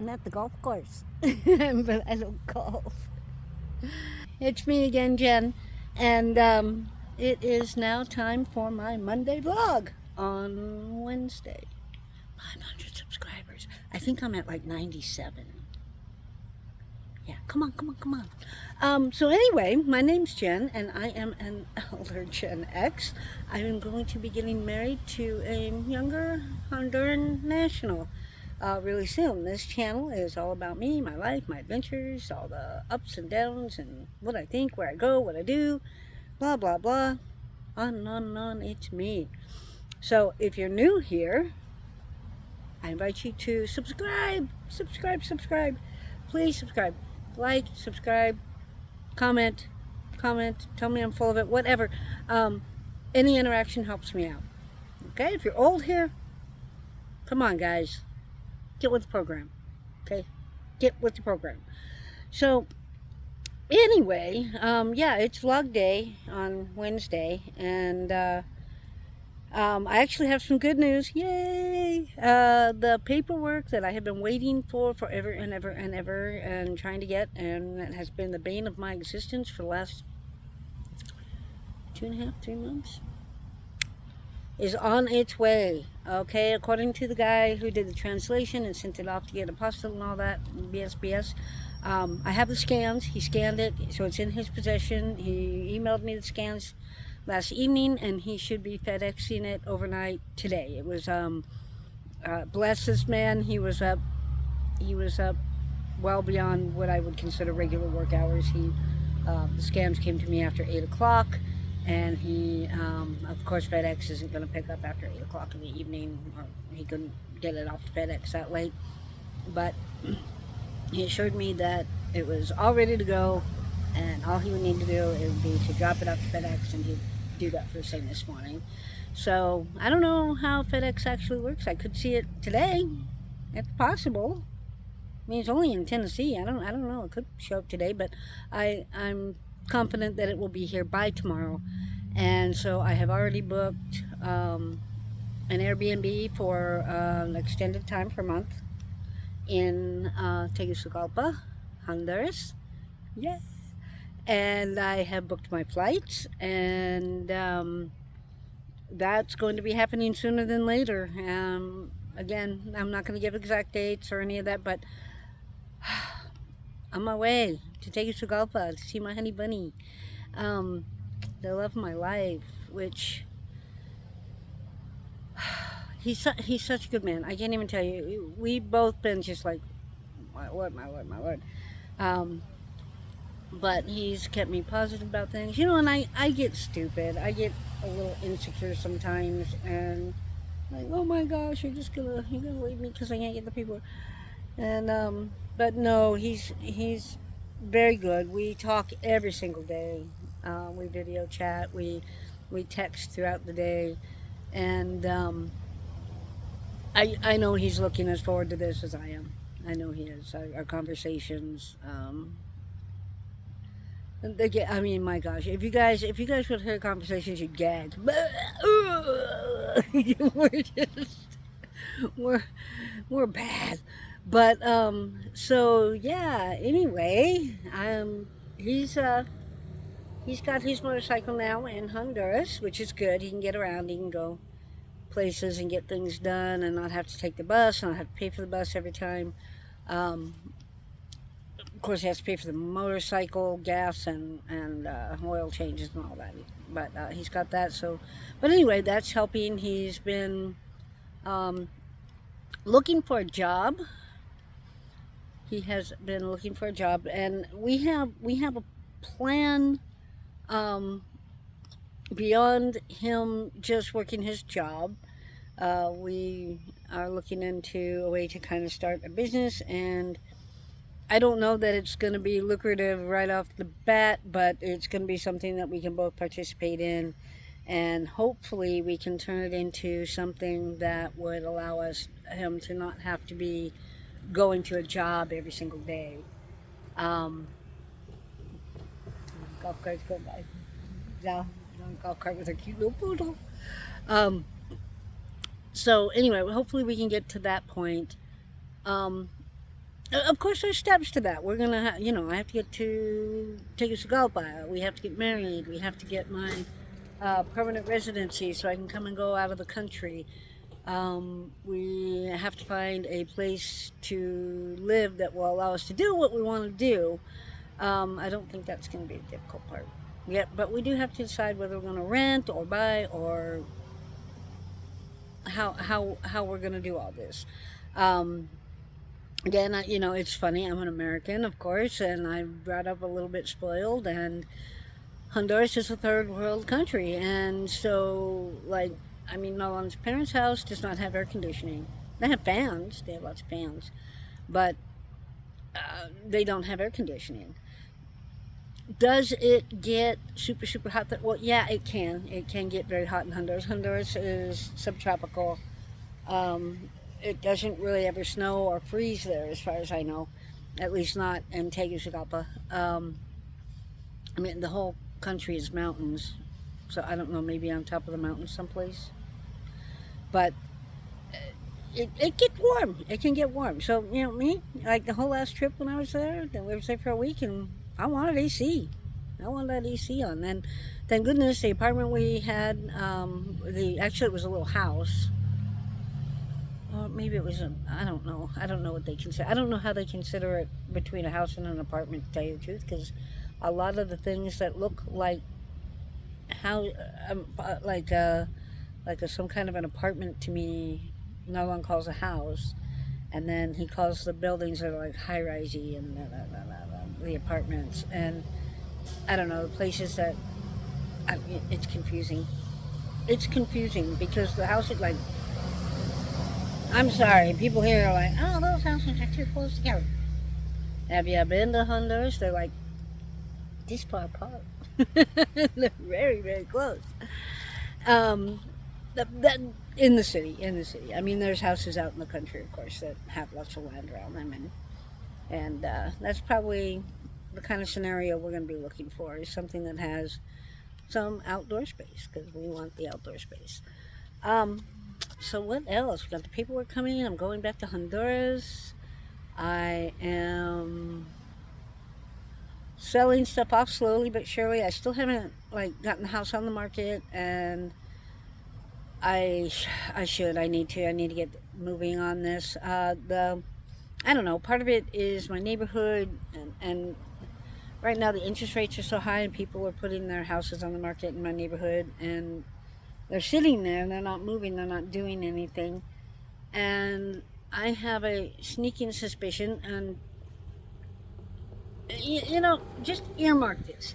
Not the golf course, but I don't golf. It's me again, Jen, and it is now time for my Monday vlog on Wednesday. 500 subscribers. I think I'm at like 97. Yeah, come on, come on, come on. So anyway, my name's Jen, and I am an elder Gen X. I am going to be getting married to a younger Honduran national really soon. This channel is all about me, my life, my adventures, all the ups and downs, and what I think, where I go, what I do, blah, blah, blah. On and on and on, it's me. So if you're new here, I invite you to subscribe, subscribe, subscribe. Please subscribe. Like, subscribe, comment, tell me I'm full of it, whatever. Any interaction helps me out. Okay, if you're old here, come on, guys, get with the program. Okay, get with the program. So, anyway, yeah, it's vlog day on Wednesday, and I actually have some good news. Yay! The paperwork that I have been waiting for forever and ever and ever and trying to get, and that has been the bane of my existence for the last 2.5, 3 months, is on its way. Okay, according to the guy who did the translation and sent it off to get apostille and all that BS. I have the scans. He scanned it, so it's in his possession. He emailed me the scans last evening, and he should be FedExing it overnight today. It was bless this man. He was up well beyond what I would consider regular work hours. The scans came to me after 8 o'clock, and he, of course, FedEx isn't going to pick up after 8 o'clock in the evening, or he couldn't get it off to FedEx that late. But he assured me that it was all ready to go, and all he would need to do would be to drop it off to FedEx, and he'd do that first thing this morning. So I don't know how FedEx actually works. I could see it today. It's possible. I mean, it's only in Tennessee. I don't know. It could show up today, but I'm confident that it will be here by tomorrow. And so I have already booked an Airbnb for an extended time for a month in Tegucigalpa, Honduras. Yes. And I have booked my flights, and that's going to be happening sooner than later. Again, I'm not going to give exact dates or any of that, but on my way to Tegucigalpa to see my honey bunny, the love of my life, which he's such a good man. I can't even tell you. We've both been just like, my Lord, my Lord, my Lord. But he's kept me positive about things, and I get stupid. I get a little insecure sometimes, and like, oh my gosh, you're gonna leave me because I can't get the people. And but no, he's very good. We talk every single day. We video chat. We text throughout the day, and I know he's looking as forward to this as I am. I know he is. Our conversations. I mean, my gosh, if you guys would hear conversations, you'd gag. we're just we're we're bad. But so yeah. Anyway, he's got his motorcycle now in Honduras, which is good. He can get around. He can go places and get things done, and not have to take the bus, not have to pay for the bus every time. Of course, he has to pay for the motorcycle gas and oil changes and all that. But he's got that. So, but anyway, that's helping. He's been looking for a job. He has been looking for a job, and we have a plan beyond him just working his job. We are looking into a way to kind of start a business, and I don't know that it's going to be lucrative right off the bat, but it's going to be something that we can both participate in, and hopefully we can turn it into something that would allow him to not have to be going to a job every single day. Golf cart's going by. Yeah, golf cart with a cute little poodle. So anyway, hopefully we can get to that point. Of course, there's steps to that. We're gonna, I have to get to Tegucigalpa. We have to get married. We have to get my permanent residency so I can come and go out of the country. We have to find a place to live that will allow us to do what we want to do. I don't think that's going to be a difficult part. Yeah, but we do have to decide whether we're going to rent or buy or how we're going to do all this. Um, Again, it's funny. I'm an American, of course, and I'm brought up a little bit spoiled. And Honduras is a third world country, and so like, I mean, Nolan's parents' house does not have air conditioning. They have fans. They have lots of fans, but they don't have air conditioning. Does it get super super hot? Well, yeah, it can. It can get very hot in Honduras. Honduras is subtropical. It doesn't really ever snow or freeze there, as far as I know. At least not in Tegucigalpa. I mean, the whole country is mountains, so I don't know. Maybe on top of the mountains someplace, but it gets warm. It can get warm. So me, like the whole last trip when I was there, we was there for a week, and I wanted AC. I wanted that AC on. And thank goodness the apartment we had, the actually it was a little house. Or maybe it was a, I don't know. I don't know what they consider. I don't know how they consider it between a house and an apartment, to tell you the truth, because a lot of the things that look like how, like some kind of an apartment to me, no one calls a house, and then he calls the buildings that are like high risey and the apartments, and I don't know the places that it's confusing. It's confusing because the house is like, I'm sorry, people here are like, oh, those houses are too close together. Have you been to Honduras? They're like this far apart. They're very, very close. Um, that in the city. I mean, there's houses out in the country, of course, that have lots of land around them, and that's probably the kind of scenario we're going to be looking for is something that has some outdoor space because we want the outdoor space. Um, so what else? We got the paperwork coming. I'm going back to Honduras. I am selling stuff off slowly but surely. I still haven't like gotten the house on the market, and I should. I need to get moving on this. The I don't know. Part of it is my neighborhood, and right now the interest rates are so high, and people are putting their houses on the market in my neighborhood, and they're sitting there. They're not moving. They're not doing anything, and I have a sneaking suspicion, and just earmark this.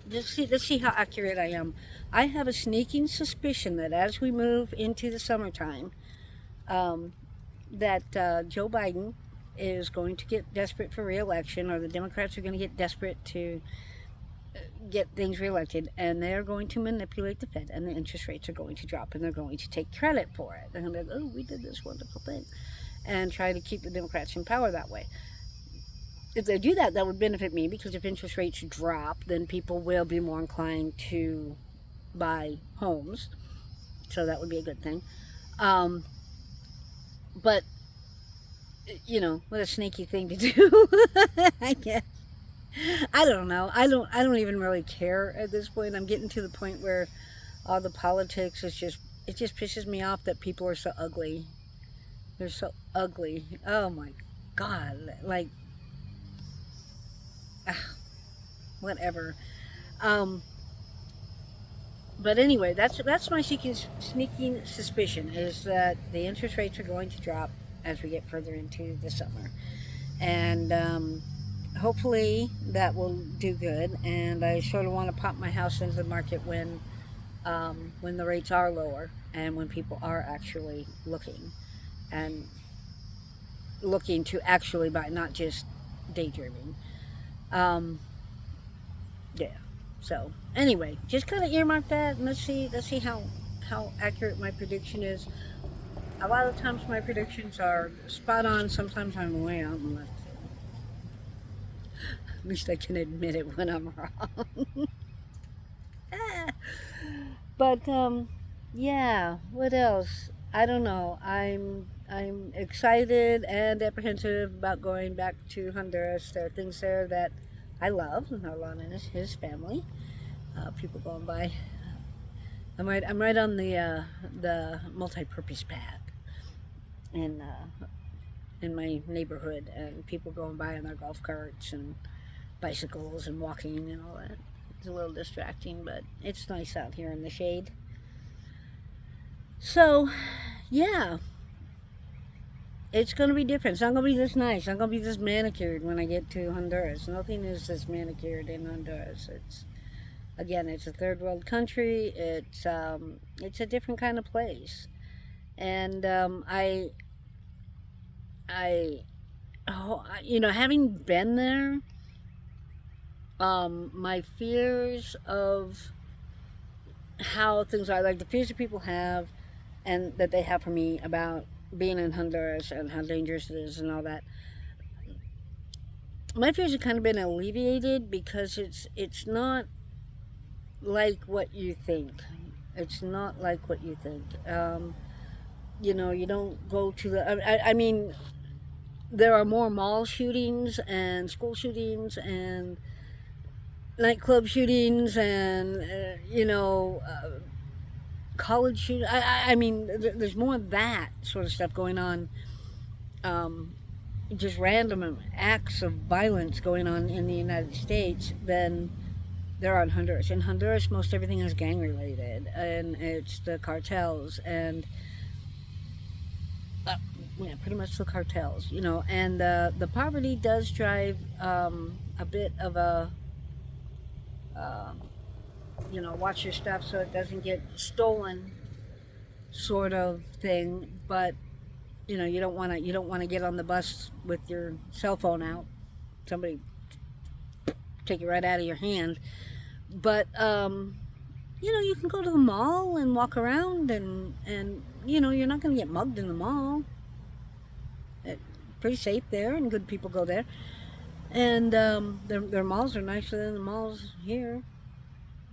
Let's see how accurate I am. I have a sneaking suspicion that as we move into the summertime, um, that Joe Biden is going to get desperate for reelection, or the Democrats are going to get desperate to get things reelected, and they're going to manipulate the Fed, and the interest rates are going to drop, and they're going to take credit for it. They're going to be like, oh, we did this wonderful thing, and try to keep the Democrats in power that way. If they do that, that would benefit me because if interest rates drop, then people will be more inclined to buy homes. So that would be a good thing. Um, but what a sneaky thing to do. I guess. I don't know. I don't even really care at this point. I'm getting to the point where all the politics is just it just pisses me off that people are so ugly. They're so ugly. Oh my god. Like whatever. Um, but anyway, that's my sneaking suspicion is that the interest rates are going to drop as we get further into the summer, and hopefully that will do good. And I sort of want to pop my house into the market when the rates are lower and when people are actually and looking to actually buy, not just daydreaming. Um, yeah. So anyway, just kind of earmark that, and let's see how accurate my prediction is. A lot of times my predictions are spot on. Sometimes I'm way out in left field. At least I can admit it when I'm wrong. But yeah. What else? I don't know. I'm excited and apprehensive about going back to Honduras. There are things there that I love. Harlan and his family. People going by. I'm right on the multi-purpose path in my neighborhood, and people going by on their golf carts and bicycles and walking and all that. It's a little distracting, but it's nice out here in the shade. So, yeah, it's going to be different. It's not going to be this nice. It's not going to be this manicured when I get to Honduras. Nothing is this manicured in Honduras. It's a third world country. It's a different kind of place. And having been there, my fears of how things are, like the fears that people have and that they have for me about being in Honduras and how dangerous it is and all that, my fears have kind of been alleviated because it's not like what you think. It's not like what you think. You don't go to I mean, there are more mall shootings and school shootings and nightclub shootings and college shootings. I mean, there's more of that sort of stuff going on. Just random acts of violence going on in the United States than there are in Honduras. In Honduras, most everything is gang related, and it's the cartels and pretty much the cartels, and the poverty does drive a bit of a watch your stuff so it doesn't get stolen sort of thing. But you don't want to get on the bus with your cell phone out. Somebody take it right out of your hand. But you can go to the mall and walk around, and you're not going to get mugged in the mall. It's pretty safe there, and good people go there. And their malls are nicer than the malls here.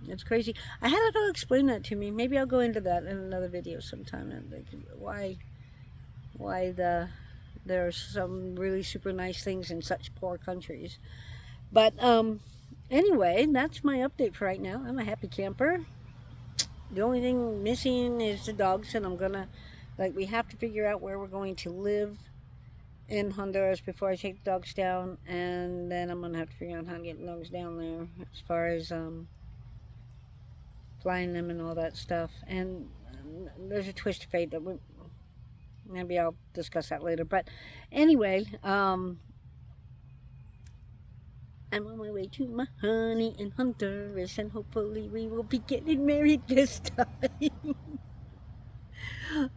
It's crazy. I had a fellow explain that to me. Maybe I'll go into that in another video sometime. And like, why there's some really super nice things in such poor countries. But anyway, that's my update for right now. I'm a happy camper. The only thing missing is the dogs, and we have to figure out where we're going to live in Honduras before I take the dogs down, and then I'm gonna have to figure out how to get the dogs down there as far as flying them and all that stuff. And there's a twist of fate that maybe I'll discuss that later. But anyway, I'm on my way to my honey in Honduras, and hopefully we will be getting married this time.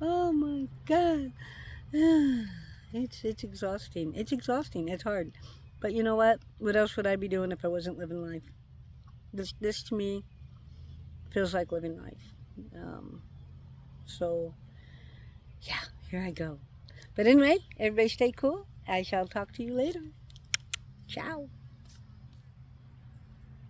Oh my God. It's exhausting. It's exhausting. It's hard. But you know what? What else would I be doing if I wasn't living life? This to me feels like living life. So, yeah, here I go. But anyway, everybody stay cool. I shall talk to you later. Ciao.